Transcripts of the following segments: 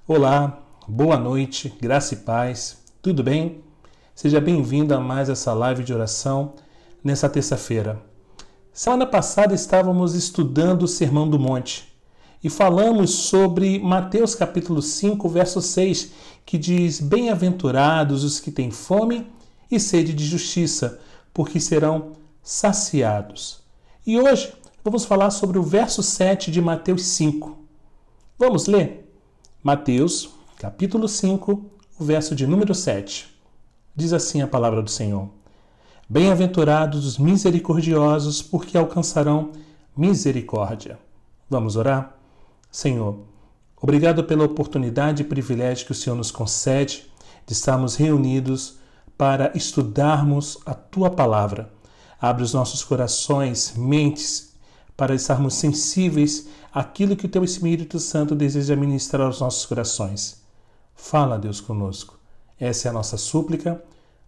Olá, boa noite, graça e paz, tudo bem? Seja bem-vindo a mais essa live de oração nessa terça-feira. Semana passada estávamos estudando o Sermão do Monte e falamos sobre Mateus capítulo 5, verso 6, que diz: Bem-aventurados os que têm fome e sede de justiça, porque serão saciados. E hoje vamos falar sobre o verso 7 de Mateus 5. Vamos ler? Mateus, capítulo 5, o verso de número 7. Diz assim a palavra do Senhor: Bem-aventurados os misericordiosos, porque alcançarão misericórdia. Vamos orar? Senhor, obrigado pela oportunidade e privilégio que o Senhor nos concede de estarmos reunidos para estudarmos a Tua palavra. Abre os nossos corações, mentes, para estarmos sensíveis àquilo que o Teu Espírito Santo deseja ministrar aos nossos corações. Fala, Deus, conosco. Essa é a nossa súplica,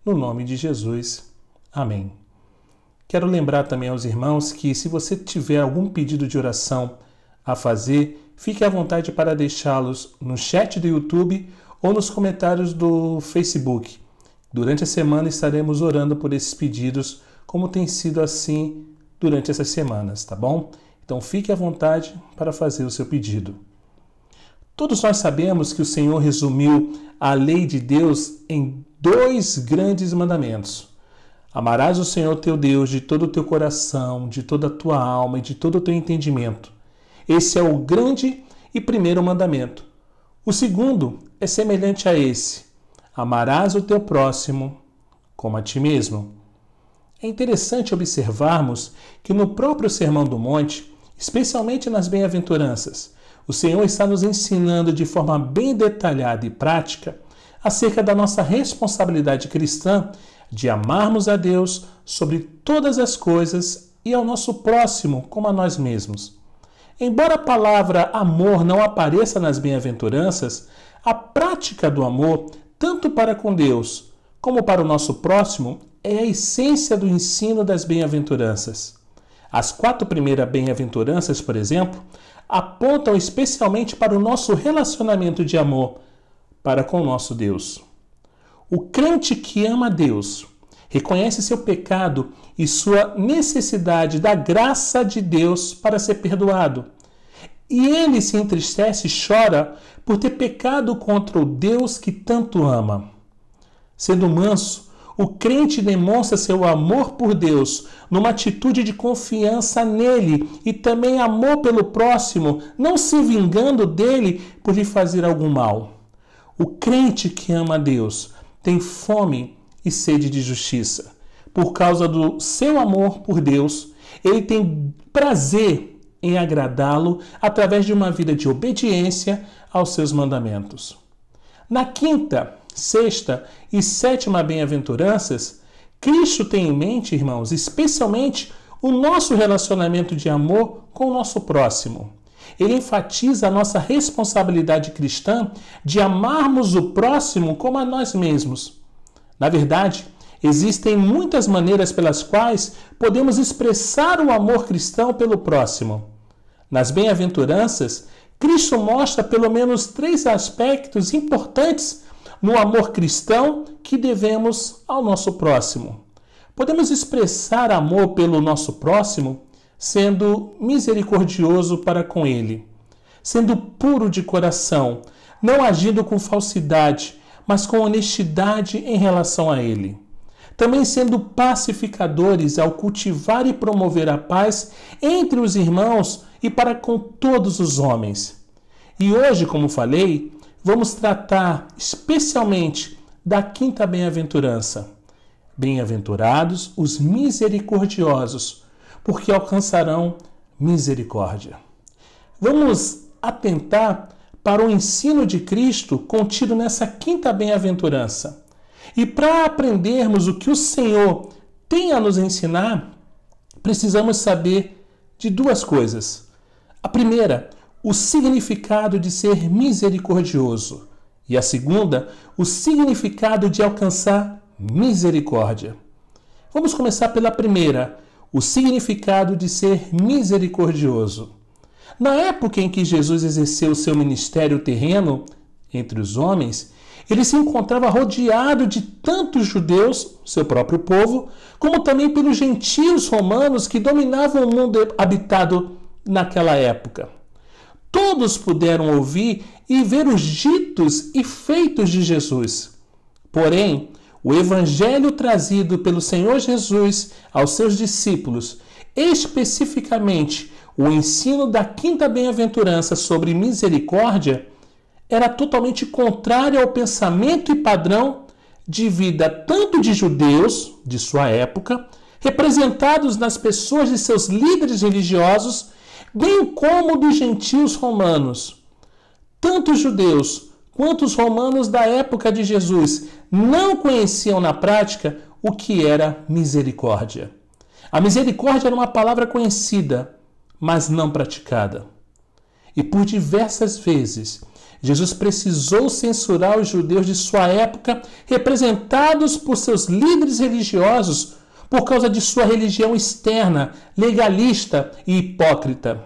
no nome de Jesus. Amém. Quero lembrar também aos irmãos que, se você tiver algum pedido de oração a fazer, fique à vontade para deixá-los no chat do YouTube ou nos comentários do Facebook. Durante a semana estaremos orando por esses pedidos, como tem sido assim durante essas semanas, tá bom? Então fique à vontade para fazer o seu pedido. Todos nós sabemos que o Senhor resumiu a lei de Deus em 2 grandes mandamentos. Amarás o Senhor teu Deus de todo o teu coração, de toda a tua alma e de todo o teu entendimento. Esse é o grande e primeiro mandamento. O segundo é semelhante a esse: amarás o teu próximo como a ti mesmo. É interessante observarmos que no próprio Sermão do Monte, especialmente nas bem-aventuranças, o Senhor está nos ensinando de forma bem detalhada e prática acerca da nossa responsabilidade cristã de amarmos a Deus sobre todas as coisas e ao nosso próximo como a nós mesmos. Embora a palavra amor não apareça nas bem-aventuranças, a prática do amor, tanto para com Deus como para o nosso próximo, é a essência do ensino das bem-aventuranças. As 4 primeiras bem-aventuranças, por exemplo, apontam especialmente para o nosso relacionamento de amor para com o nosso Deus. O crente que ama a Deus reconhece seu pecado e sua necessidade da graça de Deus para ser perdoado. E ele se entristece e chora por ter pecado contra o Deus que tanto ama. Sendo manso, o crente demonstra seu amor por Deus numa atitude de confiança nele e também amor pelo próximo, não se vingando dele por lhe fazer algum mal. O crente que ama a Deus tem fome e sede de justiça. Por causa do seu amor por Deus, ele tem prazer em agradá-lo através de uma vida de obediência aos seus mandamentos. Na 5ª, 6ª e 7ª bem-aventuranças, Cristo tem em mente, irmãos, especialmente o nosso relacionamento de amor com o nosso próximo. Ele enfatiza a nossa responsabilidade cristã de amarmos o próximo como a nós mesmos. Na verdade, existem muitas maneiras pelas quais podemos expressar o amor cristão pelo próximo. Nas bem-aventuranças, Cristo mostra pelo menos 3 aspectos importantes no amor cristão que devemos ao nosso próximo. Podemos expressar amor pelo nosso próximo sendo misericordioso para com ele, sendo puro de coração, não agindo com falsidade, mas com honestidade em relação a ele. Também sendo pacificadores ao cultivar e promover a paz entre os irmãos e para com todos os homens. E hoje, como falei, vamos tratar especialmente da 5ª bem-aventurança. Bem-aventurados os misericordiosos, porque alcançarão misericórdia. Vamos atentar para o ensino de Cristo contido nessa 5ª bem-aventurança. E para aprendermos o que o Senhor tem a nos ensinar, precisamos saber de 2 coisas. A primeira, o significado de ser misericordioso. E a segunda, o significado de alcançar misericórdia. Vamos começar pela primeira, o significado de ser misericordioso. Na época em que Jesus exerceu seu ministério terreno, entre os homens, ele se encontrava rodeado de tantos judeus, seu próprio povo, como também pelos gentios romanos que dominavam o mundo habitado naquela época. Todos puderam ouvir e ver os ditos e feitos de Jesus. Porém, o evangelho trazido pelo Senhor Jesus aos seus discípulos, especificamente o ensino da quinta bem-aventurança sobre misericórdia, era totalmente contrário ao pensamento e padrão de vida tanto de judeus de sua época, representados nas pessoas de seus líderes religiosos, bem como dos gentios romanos. Tanto os judeus quanto os romanos da época de Jesus não conheciam na prática o que era misericórdia. A misericórdia era uma palavra conhecida, mas não praticada. E por diversas vezes, Jesus precisou censurar os judeus de sua época, representados por seus líderes religiosos, por causa de sua religião externa, legalista e hipócrita.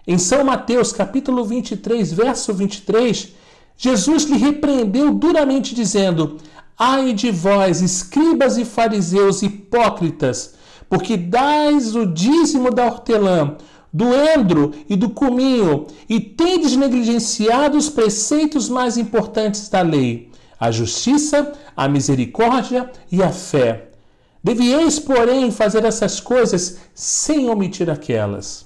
Em São Mateus, capítulo 23, verso 23, Jesus lhe repreendeu duramente, dizendo: Ai de vós, escribas e fariseus hipócritas, porque dais o dízimo da hortelã, do endro e do cominho, e tendes negligenciado os preceitos mais importantes da lei, a justiça, a misericórdia e a fé. Devieis, porém, fazer essas coisas sem omitir aquelas.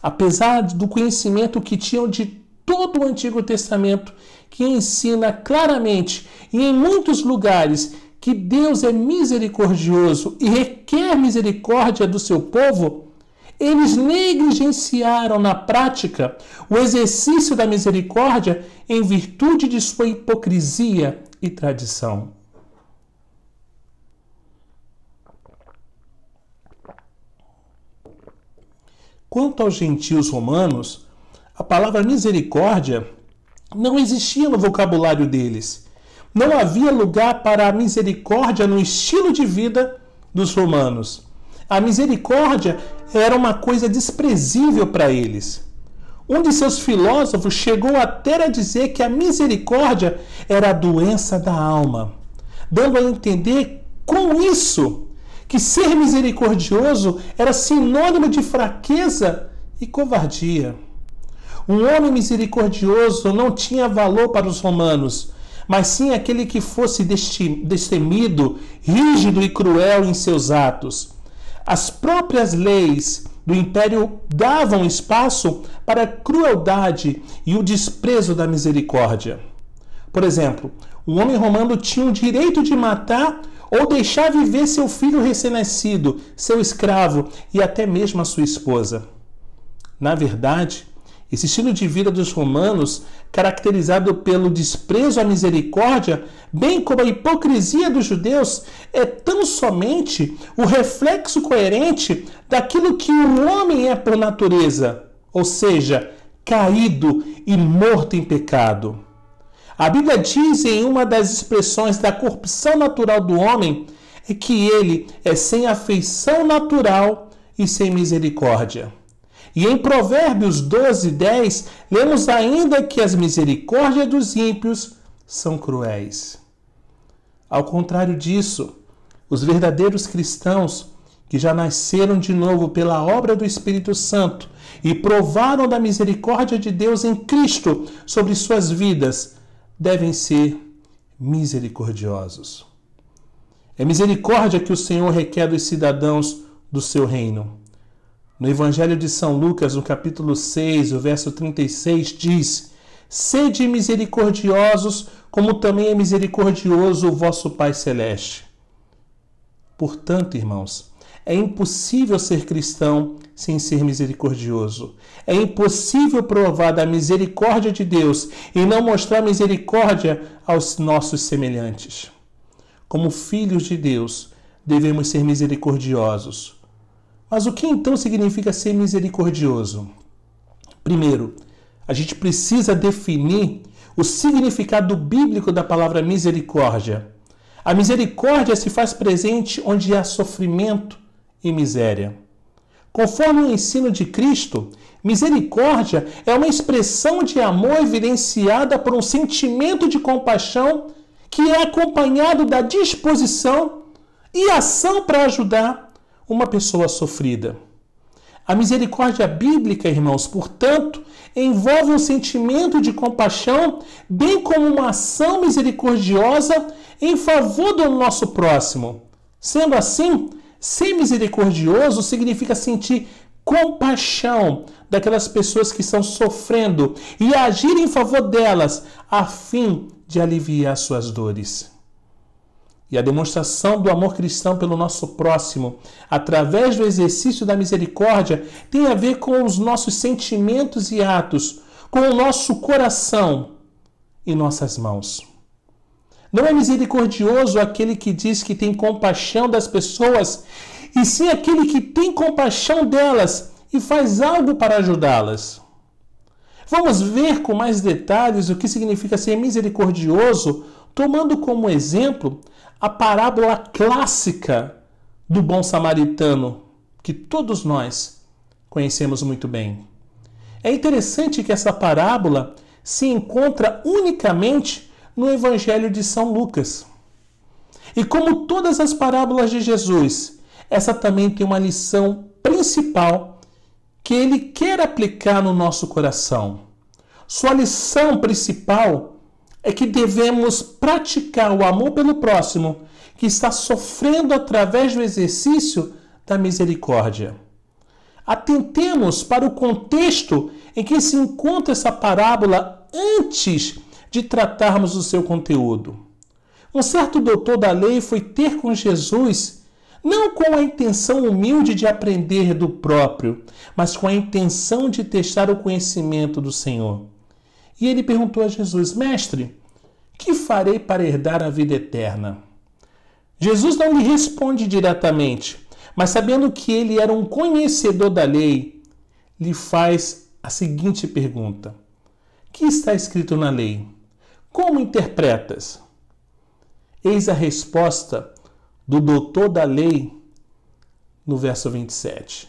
Apesar do conhecimento que tinham de todo o Antigo Testamento, que ensina claramente e em muitos lugares que Deus é misericordioso e requer misericórdia do seu povo, eles negligenciaram na prática o exercício da misericórdia em virtude de sua hipocrisia e tradição. Quanto aos gentios romanos, a palavra misericórdia não existia no vocabulário deles. Não havia lugar para a misericórdia no estilo de vida dos romanos. A misericórdia era uma coisa desprezível para eles. Um de seus filósofos chegou até a dizer que a misericórdia era a doença da alma, dando a entender com isso que ser misericordioso era sinônimo de fraqueza e covardia. Um homem misericordioso não tinha valor para os romanos, mas sim aquele que fosse destemido, rígido e cruel em seus atos. As próprias leis do império davam espaço para a crueldade e o desprezo da misericórdia. Por exemplo, um homem romano tinha o direito de matar ou deixar viver seu filho recém-nascido, seu escravo e até mesmo a sua esposa. Na verdade, esse estilo de vida dos romanos, caracterizado pelo desprezo à misericórdia, bem como a hipocrisia dos judeus, é tão somente o reflexo coerente daquilo que o homem é por natureza, ou seja, caído e morto em pecado. A Bíblia diz em uma das expressões da corrupção natural do homem é que ele é sem afeição natural e sem misericórdia. E em Provérbios 12:10, lemos ainda que as misericórdias dos ímpios são cruéis. Ao contrário disso, os verdadeiros cristãos, que já nasceram de novo pela obra do Espírito Santo e provaram da misericórdia de Deus em Cristo sobre suas vidas, devem ser misericordiosos. É misericórdia que o Senhor requer dos cidadãos do seu reino. No Evangelho de São Lucas, no capítulo 6, o verso 36, diz: Sede misericordiosos, como também é misericordioso o vosso Pai Celeste. Portanto, irmãos, é impossível ser cristão sem ser misericordioso. É impossível provar da misericórdia de Deus e não mostrar misericórdia aos nossos semelhantes. Como filhos de Deus, devemos ser misericordiosos. Mas o que então significa ser misericordioso? Primeiro, a gente precisa definir o significado bíblico da palavra misericórdia. A misericórdia se faz presente onde há sofrimento e miséria. Conforme o ensino de Cristo, misericórdia é uma expressão de amor evidenciada por um sentimento de compaixão que é acompanhado da disposição e ação para ajudar uma pessoa sofrida. A misericórdia bíblica, irmãos, portanto, envolve um sentimento de compaixão, bem como uma ação misericordiosa em favor do nosso próximo. Sendo assim, ser misericordioso significa sentir compaixão daquelas pessoas que estão sofrendo e agir em favor delas, a fim de aliviar suas dores. E a demonstração do amor cristão pelo nosso próximo, através do exercício da misericórdia, tem a ver com os nossos sentimentos e atos, com o nosso coração e nossas mãos. Não é misericordioso aquele que diz que tem compaixão das pessoas, e sim aquele que tem compaixão delas e faz algo para ajudá-las. Vamos ver com mais detalhes o que significa ser misericordioso, tomando como exemplo a parábola clássica do bom samaritano, que todos nós conhecemos muito bem. É interessante que essa parábola se encontra unicamente no Evangelho de São Lucas. E como todas as parábolas de Jesus, essa também tem uma lição principal que ele quer aplicar no nosso coração. Sua lição principal é que devemos praticar o amor pelo próximo que está sofrendo através do exercício da misericórdia. Atentemos para o contexto em que se encontra essa parábola antes de tratarmos do seu conteúdo. Um certo doutor da lei foi ter com Jesus, não com a intenção humilde de aprender do próprio, mas com a intenção de testar o conhecimento do Senhor. E ele perguntou a Jesus: Mestre, que farei para herdar a vida eterna? Jesus não lhe responde diretamente, mas sabendo que ele era um conhecedor da lei, lhe faz a seguinte pergunta: que está escrito na lei? Como interpretas? Eis a resposta do doutor da lei no verso 27.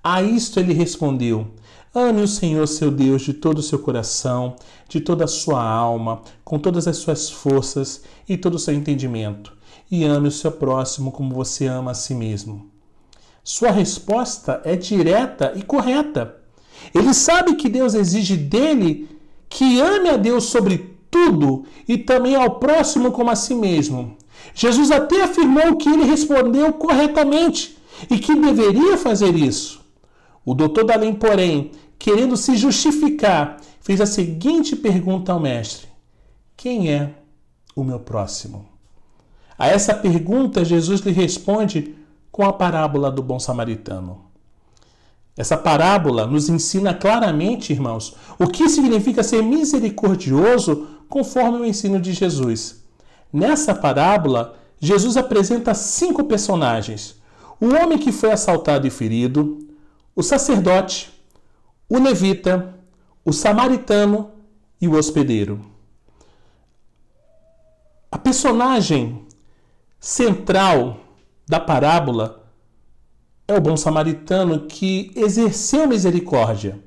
A isto ele respondeu: ame o Senhor seu Deus de todo o seu coração, de toda a sua alma, com todas as suas forças e todo o seu entendimento, e ame o seu próximo como você ama a si mesmo. Sua resposta é direta e correta. Ele sabe que Deus exige dele que ame a Deus sobre tudo e também ao próximo como a si mesmo. Jesus até afirmou que ele respondeu corretamente e que deveria fazer isso. O doutor da lei, porém, querendo se justificar, fez a seguinte pergunta ao mestre: quem é o meu próximo? A essa pergunta, Jesus lhe responde com a parábola do bom samaritano. Essa parábola nos ensina claramente, irmãos, o que significa ser misericordioso conforme o ensino de Jesus. Nessa parábola, Jesus apresenta 5 personagens: o homem que foi assaltado e ferido, o sacerdote, o levita, o samaritano e o hospedeiro. A personagem central da parábola é o bom samaritano que exerceu misericórdia.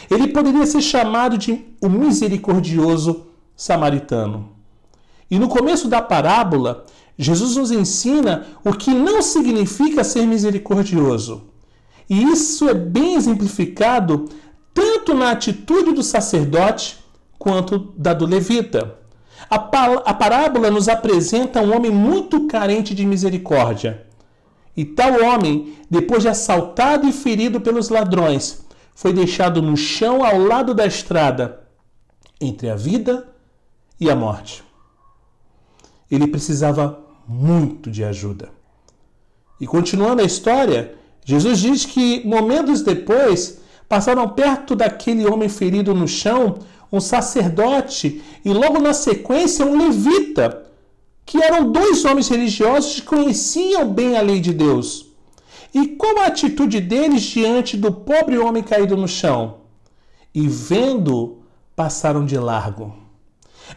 Ele poderia ser chamado de o misericordioso samaritano. E no começo da parábola, Jesus nos ensina o que não significa ser misericordioso. E isso é bem exemplificado tanto na atitude do sacerdote quanto da do levita. A parábola nos apresenta um homem muito carente de misericórdia. E tal homem, depois de assaltado e ferido pelos ladrões, foi deixado no chão ao lado da estrada, entre a vida e a morte. Ele precisava muito de ajuda. E continuando a história, Jesus diz que momentos depois passaram perto daquele homem ferido no chão um sacerdote e logo na sequência um levita, que eram 2 homens religiosos que conheciam bem a lei de Deus. E qual a atitude deles diante do pobre homem caído no chão? E vendo, passaram de largo.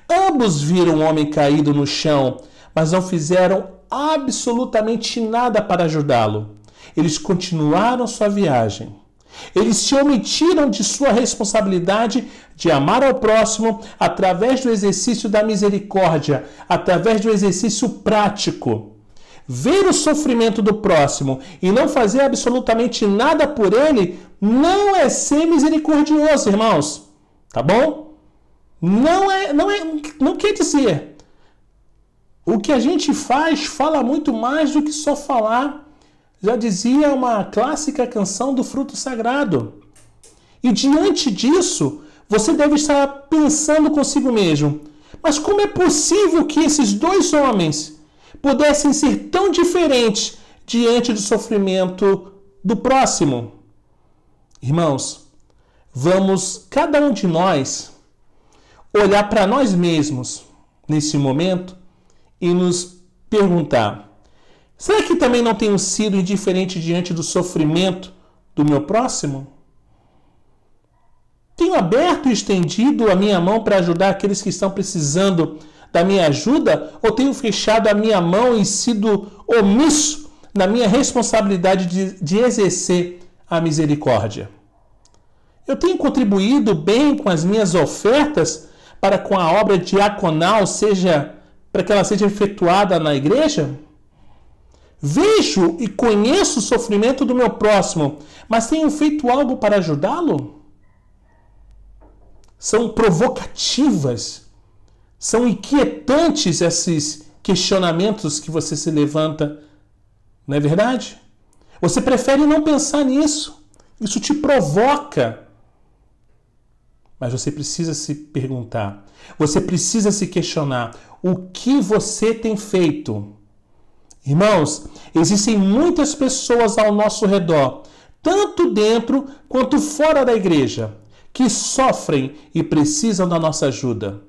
Ambos viram o homem caído no chão, mas não fizeram absolutamente nada para ajudá-lo. eles continuaram sua viagem. Eles se omitiram de sua responsabilidade de amar ao próximo através do exercício da misericórdia, através do exercício prático. Ver o sofrimento do próximo e não fazer absolutamente nada por ele não é ser misericordioso, irmãos. Tá bom? Não quer dizer. O que a gente faz fala muito mais do que só falar. Já dizia uma clássica canção do Fruto Sagrado. E diante disso, você deve estar pensando consigo mesmo: mas como é possível que esses dois homens pudessem ser tão diferentes diante do sofrimento do próximo? Irmãos, vamos, cada um de nós, olhar para nós mesmos nesse momento e nos perguntar: será que também não tenho sido indiferente diante do sofrimento do meu próximo? Tenho aberto e estendido a minha mão para ajudar aqueles que estão precisando da minha ajuda? Ou tenho fechado a minha mão e sido omisso na minha responsabilidade de exercer a misericórdia? Eu tenho contribuído bem com as minhas ofertas para com a obra diaconal, para que ela seja efetuada na igreja? Vejo e conheço o sofrimento do meu próximo, mas tenho feito algo para ajudá-lo? São provocativas, são inquietantes esses questionamentos que você se levanta, não é verdade? Você prefere não pensar nisso, isso te provoca. Mas você precisa se perguntar, você precisa se questionar: o que você tem feito? Irmãos, existem muitas pessoas ao nosso redor, tanto dentro quanto fora da igreja, que sofrem e precisam da nossa ajuda.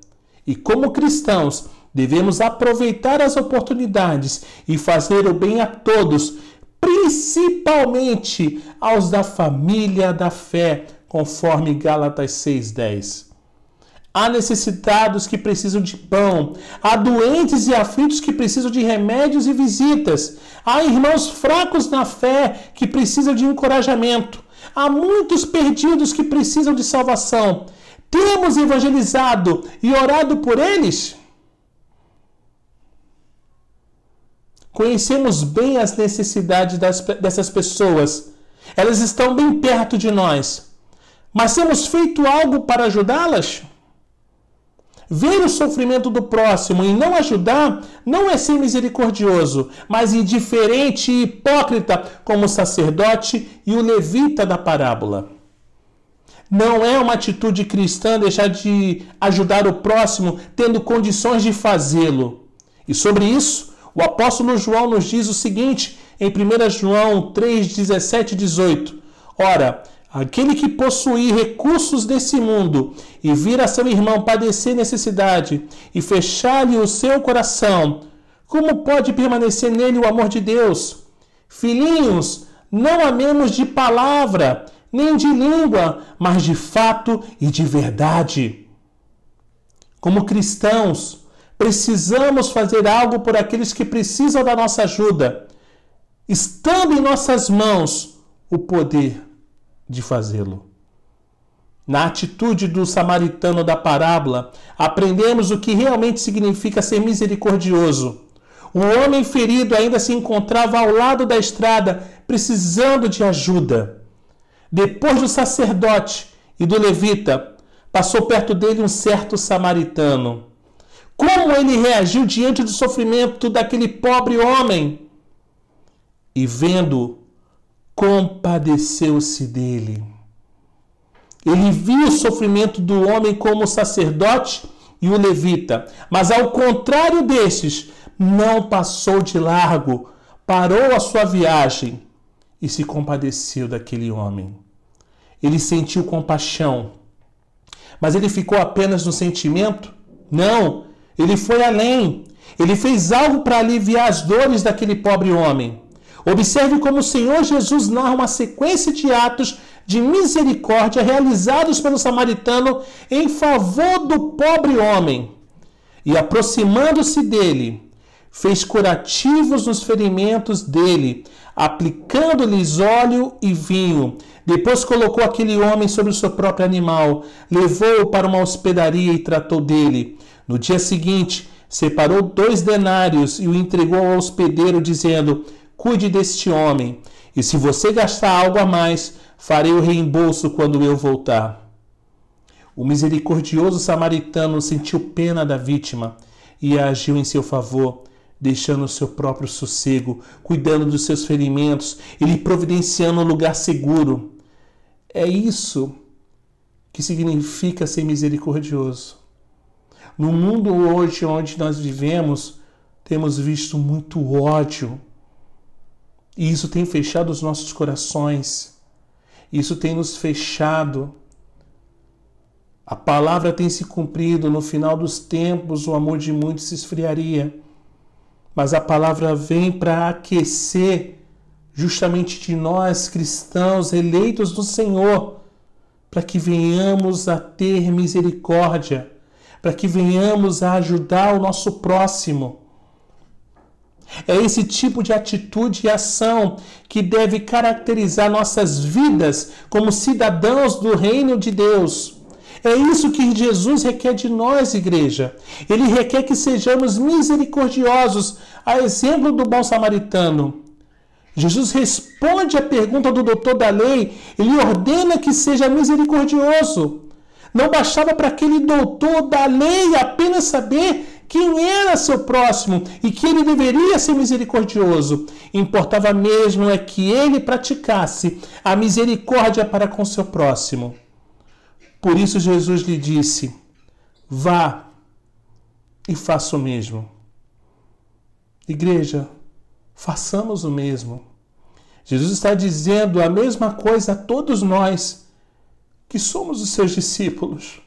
E como cristãos, devemos aproveitar as oportunidades e fazer o bem a todos, principalmente aos da família da fé, conforme Gálatas 6:10. Há necessitados que precisam de pão, há doentes e aflitos que precisam de remédios e visitas, há irmãos fracos na fé que precisam de encorajamento, há muitos perdidos que precisam de salvação. Temos evangelizado e orado por eles? Conhecemos bem as necessidades dessas pessoas. Elas estão bem perto de nós. Mas temos feito algo para ajudá-las? Ver o sofrimento do próximo e não ajudar não é ser misericordioso, mas indiferente e hipócrita, como o sacerdote e o levita da parábola. Não é uma atitude cristã deixar de ajudar o próximo tendo condições de fazê-lo. E sobre isso, o apóstolo João nos diz o seguinte, em 1 João 3:17 e 18. Ora, aquele que possuir recursos desse mundo e vir a seu irmão padecer necessidade e fechar-lhe o seu coração, como pode permanecer nele o amor de Deus? Filhinhos, não amemos de palavra, nem de língua, mas de fato e de verdade. Como cristãos, precisamos fazer algo por aqueles que precisam da nossa ajuda, estando em nossas mãos o poder de fazê-lo. Na atitude do samaritano da parábola, aprendemos o que realmente significa ser misericordioso. O homem ferido ainda se encontrava ao lado da estrada, precisando de ajuda. Depois do sacerdote e do levita, passou perto dele um certo samaritano. Como ele reagiu diante do sofrimento daquele pobre homem? E vendo, compadeceu-se dele. Ele viu o sofrimento do homem como o sacerdote e o levita, mas ao contrário destes, não passou de largo, parou a sua viagem e se compadeceu daquele homem. Ele sentiu compaixão, mas ele ficou apenas no sentimento? Não, ele foi além. Ele fez algo para aliviar as dores daquele pobre homem. Observe como o Senhor Jesus narra uma sequência de atos de misericórdia realizados pelo samaritano em favor do pobre homem. E aproximando-se dele, fez curativos nos ferimentos dele, aplicando-lhes óleo e vinho. Depois colocou aquele homem sobre o seu próprio animal, levou-o para uma hospedaria e tratou dele. No dia seguinte, separou 2 denários e o entregou ao hospedeiro, dizendo: cuide deste homem, e se você gastar algo a mais, farei o reembolso quando eu voltar. O misericordioso samaritano sentiu pena da vítima e agiu em seu favor, deixando o seu próprio sossego, cuidando dos seus ferimentos e lhe providenciando um lugar seguro. É isso que significa ser misericordioso. No mundo hoje onde nós vivemos, temos visto muito ódio. E isso tem fechado os nossos corações. Isso tem nos fechado. A palavra tem se cumprido. No final dos tempos, o amor de muitos se esfriaria. Mas a palavra vem para aquecer justamente de nós, cristãos, eleitos do Senhor, para que venhamos a ter misericórdia, para que venhamos a ajudar o nosso próximo. É esse tipo de atitude e ação que deve caracterizar nossas vidas como cidadãos do reino de Deus. É isso que Jesus requer de nós, igreja. Ele requer que sejamos misericordiosos, a exemplo do bom samaritano. Jesus responde à pergunta do doutor da lei, ele ordena que seja misericordioso. Não bastava para aquele doutor da lei apenas saber quem era seu próximo e que ele deveria ser misericordioso. Importava mesmo é que ele praticasse a misericórdia para com seu próximo. Por isso Jesus lhe disse: vá e faça o mesmo. Igreja, façamos o mesmo. Jesus está dizendo a mesma coisa a todos nós que somos os seus discípulos.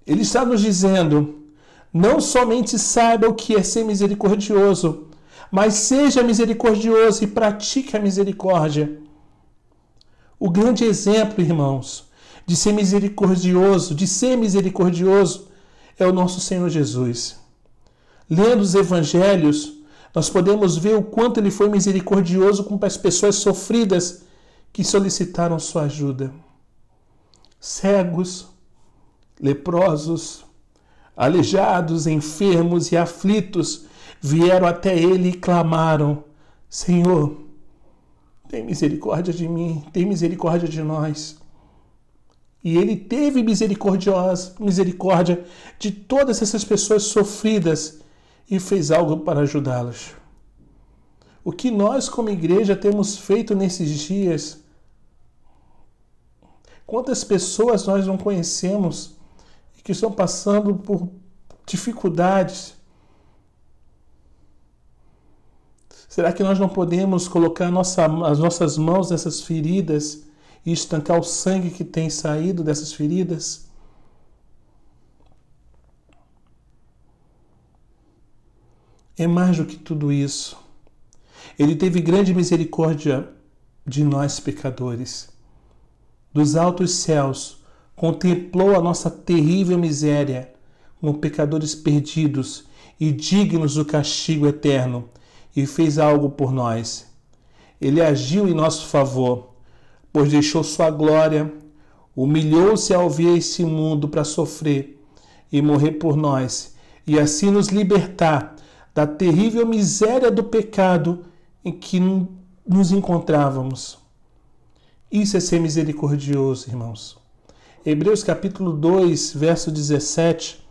Ele está nos dizendo: não somente saiba o que é ser misericordioso, mas seja misericordioso e pratique a misericórdia. O grande exemplo, irmãos, de ser misericordioso, é o nosso Senhor Jesus. Lendo os evangelhos, nós podemos ver o quanto ele foi misericordioso com as pessoas sofridas que solicitaram sua ajuda. Cegos, leprosos, aleijados, enfermos e aflitos vieram até ele e clamaram: Senhor, tem misericórdia de mim, tem misericórdia de nós. E ele teve misericórdia de todas essas pessoas sofridas e fez algo para ajudá-las. O que nós, como igreja, temos feito nesses dias? Quantas pessoas nós não conhecemos e que estão passando por dificuldades? Será que nós não podemos colocar as nossas mãos nessas feridas e estancar o sangue que tem saído dessas feridas? É mais do que tudo isso. Ele teve grande misericórdia de nós, pecadores. Dos altos céus, contemplou a nossa terrível miséria, como pecadores perdidos e dignos do castigo eterno, e fez algo por nós. Ele agiu em nosso favor, pois deixou sua glória, humilhou-se ao vir a esse mundo para sofrer e morrer por nós, e assim nos libertar da terrível miséria do pecado em que nos encontrávamos. Isso é ser misericordioso, irmãos. Hebreus capítulo 2, verso 17,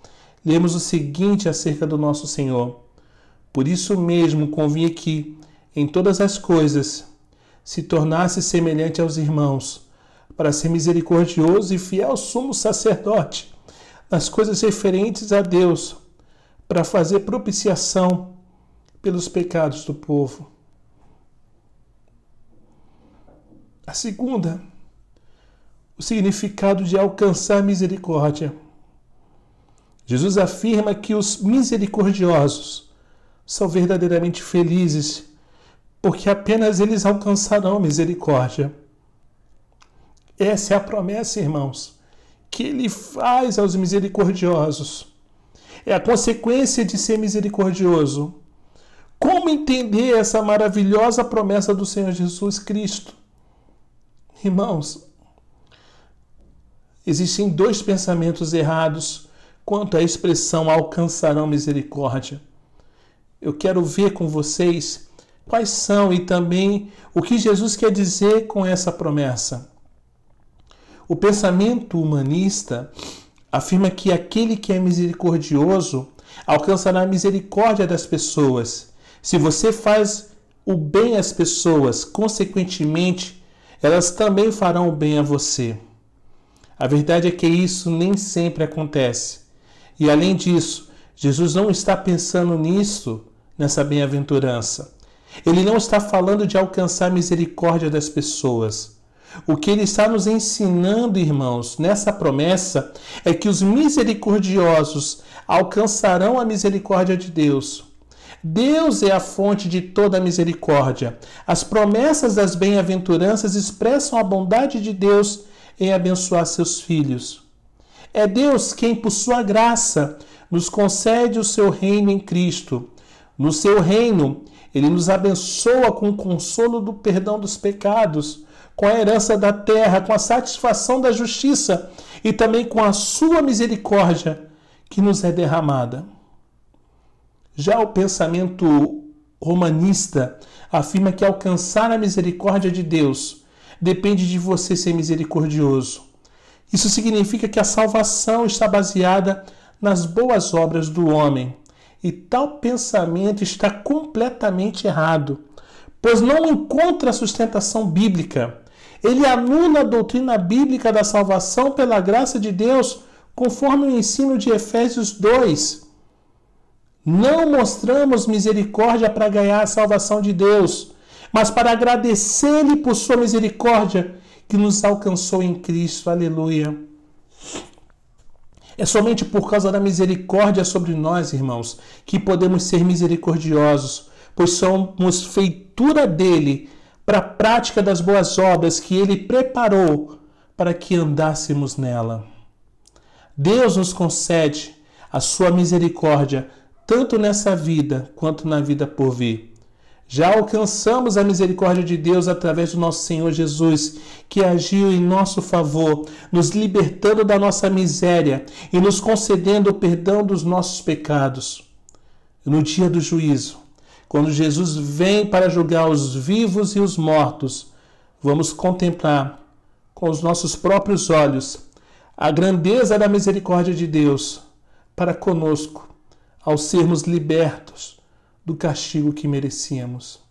lemos o seguinte acerca do nosso Senhor: por isso mesmo convinha que, em todas as coisas, se tornasse semelhante aos irmãos, para ser misericordioso e fiel sumo sacerdote nas coisas referentes a Deus, para fazer propiciação pelos pecados do povo. A segunda, o significado de alcançar misericórdia. Jesus afirma que os misericordiosos são verdadeiramente felizes, porque apenas eles alcançarão misericórdia. Essa é a promessa, irmãos, que ele faz aos misericordiosos. É a consequência de ser misericordioso. Como entender essa maravilhosa promessa do Senhor Jesus Cristo? Irmãos, existem dois pensamentos errados quanto à expressão alcançarão misericórdia. Eu quero ver com vocês quais são e também o que Jesus quer dizer com essa promessa. O pensamento humanista afirma que aquele que é misericordioso alcançará a misericórdia das pessoas. Se você faz o bem às pessoas, consequentemente, elas também farão o bem a você. A verdade é que isso nem sempre acontece. E além disso, Jesus não está pensando nisso, nessa bem-aventurança. Ele não está falando de alcançar a misericórdia das pessoas. O que ele está nos ensinando, irmãos, nessa promessa, é que os misericordiosos alcançarão a misericórdia de Deus. Deus é a fonte de toda a misericórdia. As promessas das bem-aventuranças expressam a bondade de Deus em abençoar seus filhos. É Deus quem, por sua graça, nos concede o seu reino em Cristo. No seu reino, ele nos abençoa com o consolo do perdão dos pecados, com a herança da terra, com a satisfação da justiça e também com a sua misericórdia que nos é derramada. Já o pensamento romanista afirma que alcançar a misericórdia de Deus depende de você ser misericordioso. Isso significa que a salvação está baseada nas boas obras do homem. E tal pensamento está completamente errado, pois não encontra sustentação bíblica. Ele anula a doutrina bíblica da salvação pela graça de Deus, conforme o ensino de Efésios 2. Não mostramos misericórdia para ganhar a salvação de Deus, mas para agradecer-lhe por sua misericórdia que nos alcançou em Cristo. Aleluia. É somente por causa da misericórdia sobre nós, irmãos, que podemos ser misericordiosos, pois somos feitura dele para a prática das boas obras que ele preparou para que andássemos nela. Deus nos concede a sua misericórdia tanto nessa vida quanto na vida por vir. Já alcançamos a misericórdia de Deus através do nosso Senhor Jesus, que agiu em nosso favor, nos libertando da nossa miséria e nos concedendo o perdão dos nossos pecados. No dia do juízo, quando Jesus vem para julgar os vivos e os mortos, vamos contemplar com os nossos próprios olhos a grandeza da misericórdia de Deus para conosco, ao sermos libertos do castigo que merecíamos.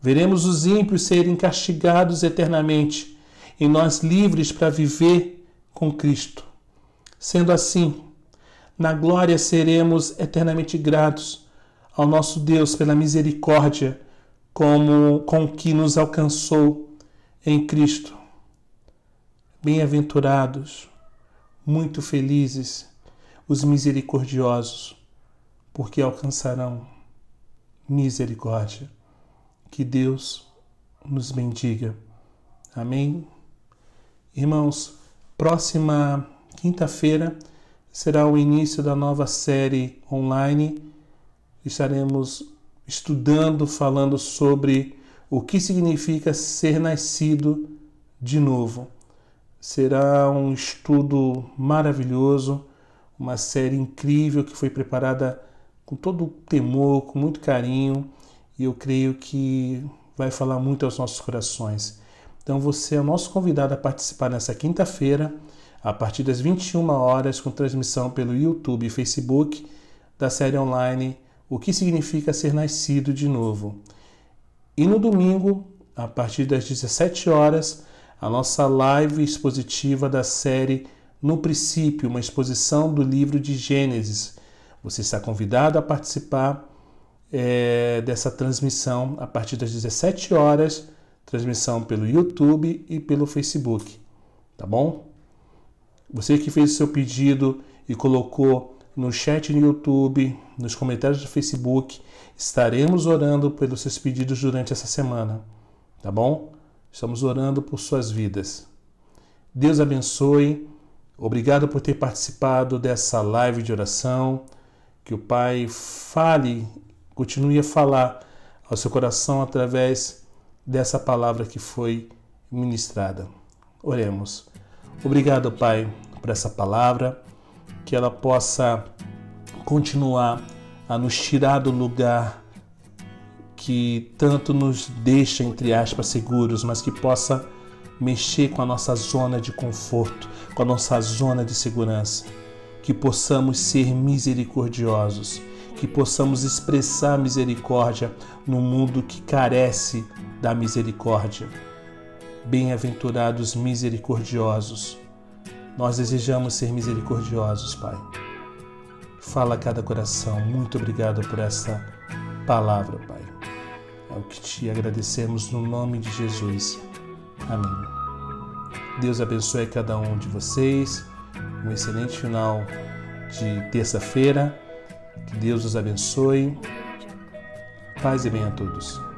Veremos os ímpios serem castigados eternamente e nós livres para viver com Cristo. Sendo assim, na glória seremos eternamente gratos ao nosso Deus pela misericórdia com que nos alcançou em Cristo. Bem-aventurados, muito felizes, os misericordiosos, porque alcançarão misericórdia. Que Deus nos bendiga. Amém? Irmãos, próxima quinta-feira será o início da nova série online. Estaremos estudando, falando sobre o que significa ser nascido de novo. Será um estudo maravilhoso, uma série incrível que foi preparada com todo temor, com muito carinho, e eu creio que vai falar muito aos nossos corações. Então você é o nosso convidado a participar nessa quinta-feira, a partir das 21 horas, com transmissão pelo YouTube e Facebook, da série online O que significa ser nascido de novo. E no domingo, a partir das 17 horas, a nossa live expositiva da série No Princípio, uma exposição do livro de Gênesis. Você está convidado a participar dessa transmissão a partir das 17 horas, transmissão pelo YouTube e pelo Facebook, tá bom? Você que fez o seu pedido e colocou no chat no YouTube, nos comentários do Facebook, estaremos orando pelos seus pedidos durante essa semana, tá bom? Estamos orando por suas vidas. Deus abençoe. Obrigado por ter participado dessa live de oração. Que o Pai fale continue a falar ao seu coração através dessa palavra que foi ministrada. Oremos. Obrigado, Pai, por essa palavra, que ela possa continuar a nos tirar do lugar que tanto nos deixa, entre aspas, seguros, mas que possa mexer com a nossa zona de conforto, com a nossa zona de segurança, que possamos ser misericordiosos, que possamos expressar misericórdia num mundo que carece da misericórdia. Bem-aventurados misericordiosos. Nós desejamos ser misericordiosos, Pai. Fala a cada coração. Muito obrigado por essa palavra, Pai. É o que te agradecemos no nome de Jesus. Amém. Deus abençoe cada um de vocês. Um excelente final de terça-feira. Que Deus os abençoe. Paz e bem a todos.